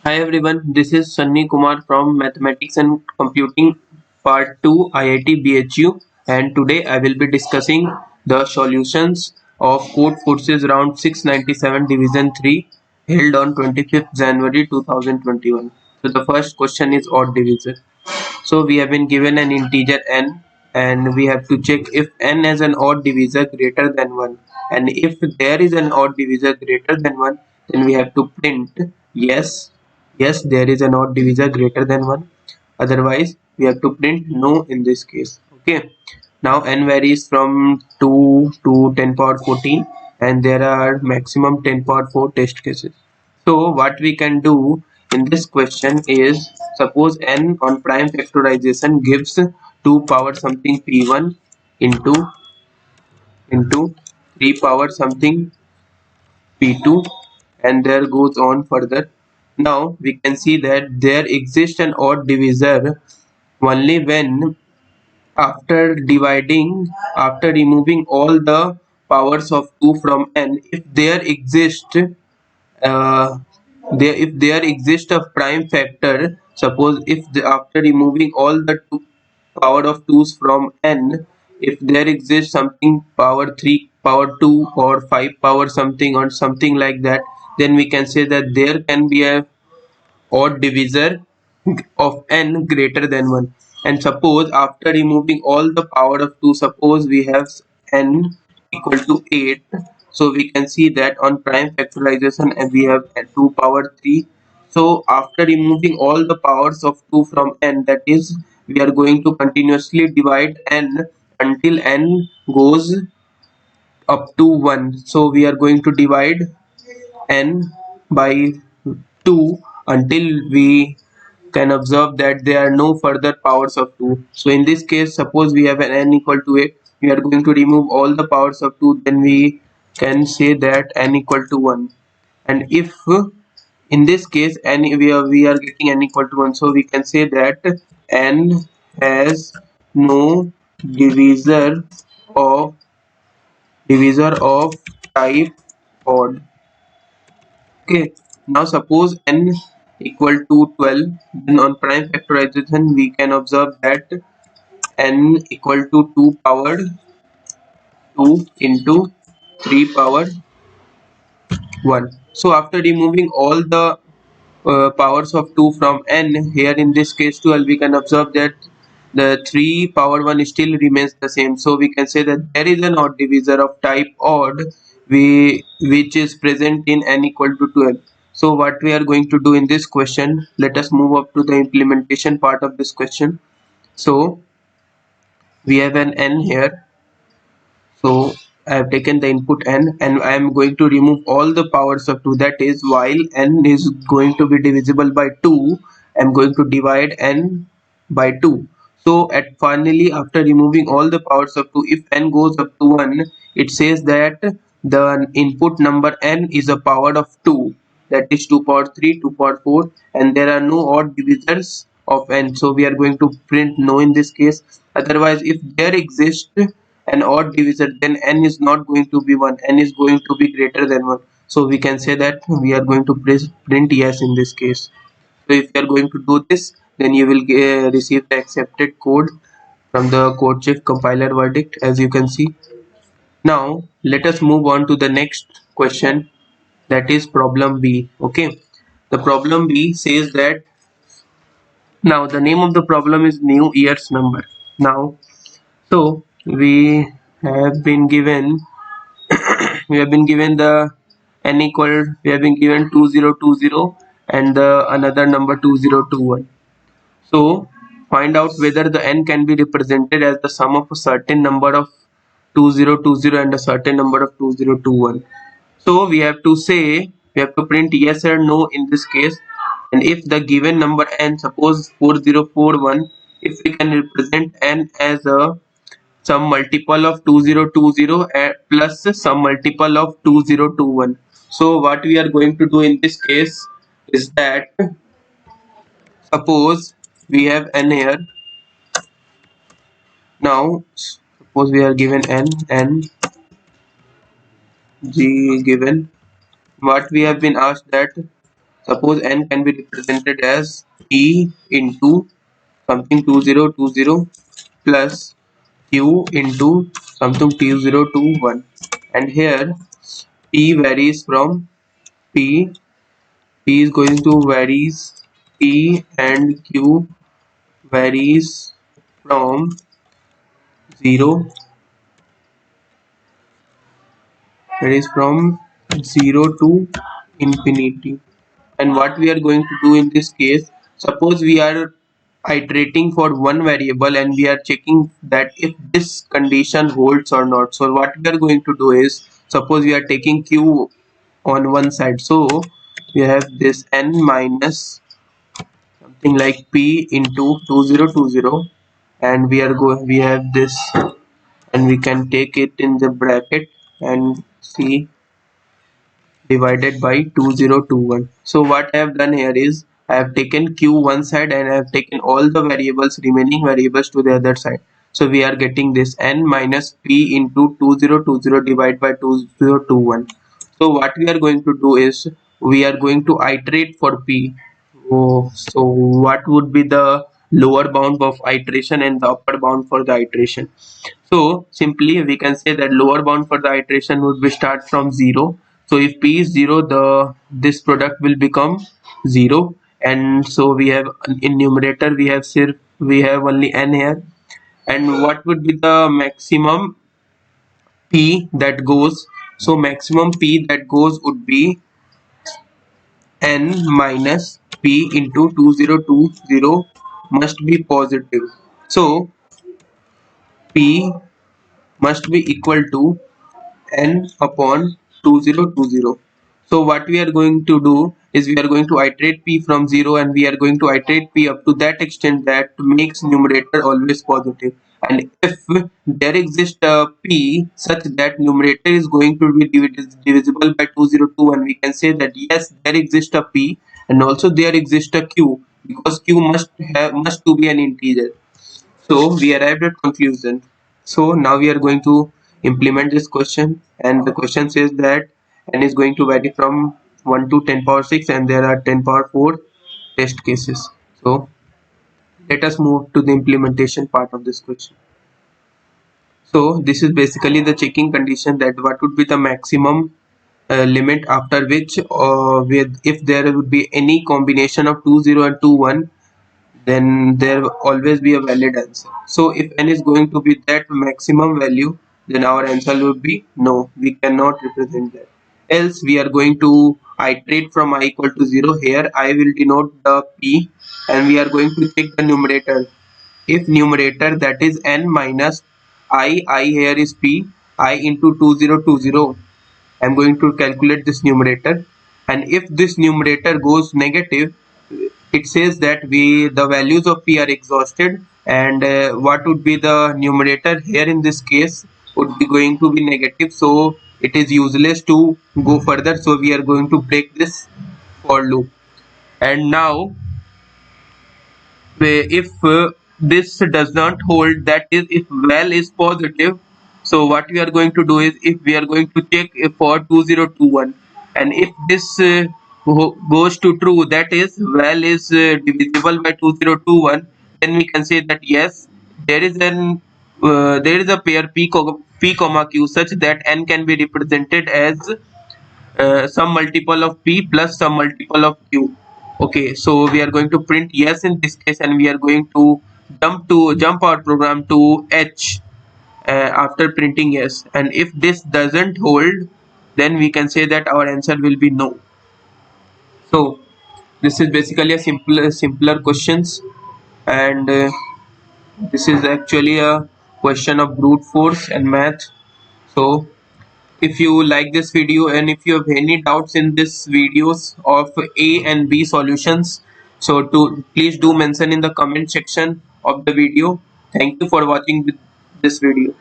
Hi everyone, this is Sunny Kumar from Mathematics and Computing Part 2 IIT BHU, and today I will be discussing the solutions of Code Forces Round 697 Division 3 held on 25th January 2021. So the first question is odd divisor. So we have been given an integer n and we have to check if n has an odd divisor greater than 1, and if there is an odd divisor greater than 1, then we have to print yes there is an odd divisor greater than 1. Otherwise we have to print no in this case. Okay, now n varies from 2 to 10 power 14 and there are maximum 10 power 4 test cases. So what we can do in this question is, suppose n on prime factorization gives 2 power something p1 into 3 power something p2 and there goes on further. Now we can see that there exists an odd divisor only when after removing all the powers of 2 from n, if there exists uh, if there exists a prime factor. Suppose if after removing all the power of 2's from n, if there exists something power 3 power 2 or 5 power something or something like that, then we can say that there can be a odd divisor of n greater than 1. And suppose after removing all the power of 2, suppose we have n equal to 8, so we can see that on prime factorization and we have 2 power 3. So after removing all the powers of 2 from n, that is, we are going to continuously divide n until n goes up to 1. So we are going to divide n by 2 until we can observe that there are no further powers of 2. So in this case, suppose we have an n equal to 8, we are going to remove all the powers of 2, then we can say that n equal to 1. And if in this case n we are getting n equal to 1, so we can say that n has no divisor of type odd. Okay, now suppose n equal to 12, then on prime factorization we can observe that n equal to 2 powered 2 into 3 power 1. So after removing all the powers of 2 from n, here in this case 12, we can observe that the 3 power 1 still remains the same. So we can say that there is an odd divisor of type odd which is present in n equal to 12. So what we are going to do in this question, let us move up to the implementation part of this question. So we have an n here. So I have taken the input n and I am going to remove all the powers of 2. That is, while n is going to be divisible by 2, I am going to divide n by 2. So at finally, after removing all the powers of 2, if n goes up to 1, it says that the input number n is a power of 2. That is 2 power 3, 2 power 4, and there are no odd divisors of n. So we are going to print no in this case. Otherwise, if there exists an odd divisor, then n is not going to be 1, n is going to be greater than 1. So we can say that we are going to print yes in this case. So if you are going to do this, then you will receive the accepted code from the CodeChef compiler verdict, as you can see. Now let us move on to the next question, that is problem B. Okay, the problem B says that, now the name of the problem is New Year's number. Now, so have been given we have been given the n equal, we have been given 2020 and the another number 2021. So find out whether the n can be represented as the sum of a certain number of 2020 and a certain number of 2021. So we have to say, we have to print yes or no in this case. And if the given number n, suppose 4041, if we can represent n as a some multiple of 2020 plus some multiple of 2021. So what we are going to do in this case is that, suppose we have n here. Now suppose we are given n g given, what we have been asked that Suppose n can be represented as p into something 2020 plus q into something 2021, and here p varies from p is going to varies p and q varies from 0 varies from 0 to infinity. And what we are going to do in this case, suppose we are iterating for one variable and we are checking that if this condition holds or not. So what we are going to do is, suppose we are taking q on one side, so we have this n minus something like p into 2020, and we have this, and we can take it in the bracket and see divided by 2021. So what I have done here is I have taken q one side and I have taken all the remaining variables to the other side. So we are getting this n minus p into 2020 divided by 2021. So what we are going to do is we are going to iterate for p. So what would be the lower bound of iteration and the upper bound for the iteration? So simply we can say that lower bound for the iteration would be start from 0. So if p is 0, the this product will become 0, and so we have in numerator we have only n here. And what would be the maximum p that goes? So maximum p that goes would be n minus p into 2020 must be positive. So p must be equal to n upon 2020. So what we are going to do is we are going to iterate p from 0, and we are going to iterate p up to that extent that makes numerator always positive. And if there exists a p such that numerator is going to be divisible by 202, we can say that yes, there exists a p, and also there exists a q, because q must to be an integer. So we arrived at conclusion. So now we are going to implement this question, and the question says that n is going to vary from 1 to 10 power 6, and there are 10 power 4 test cases. So let us move to the implementation part of this question. So this is basically the checking condition, that what would be the maximum limit after which if there would be any combination of 20 and 21, then there will always be a valid answer. So if n is going to be that maximum value, then our answer would be no, we cannot represent that. Else we are going to iterate from I equal to 0. Here I will denote the p, and we are going to check the numerator. If numerator, that is n minus I here is p, I into 2020, I'm going to calculate this numerator, and if this numerator goes negative, it says that the values of p are exhausted, and what would be the numerator here in this case would be going to be negative, so it is useless to go further. So we are going to break this for loop. And now if this does not hold, that is if val is positive, so what we are going to do is, if we are going to check for 2021, and if this goes to true, that is val is divisible by 2021, then we can say that yes, there is a pair p comma q such that n can be represented as some multiple of p plus some multiple of q. Okay, so we are going to print yes in this case, and we are going to jump our program to h after printing yes. And if this doesn't hold, then we can say that our answer will be no. So this is basically a simpler questions, and this is actually a question of brute force and math. So if you like this video, and if you have any doubts in this videos of A and B solutions, so please do mention in the comment section of the video. Thank you for watching this video.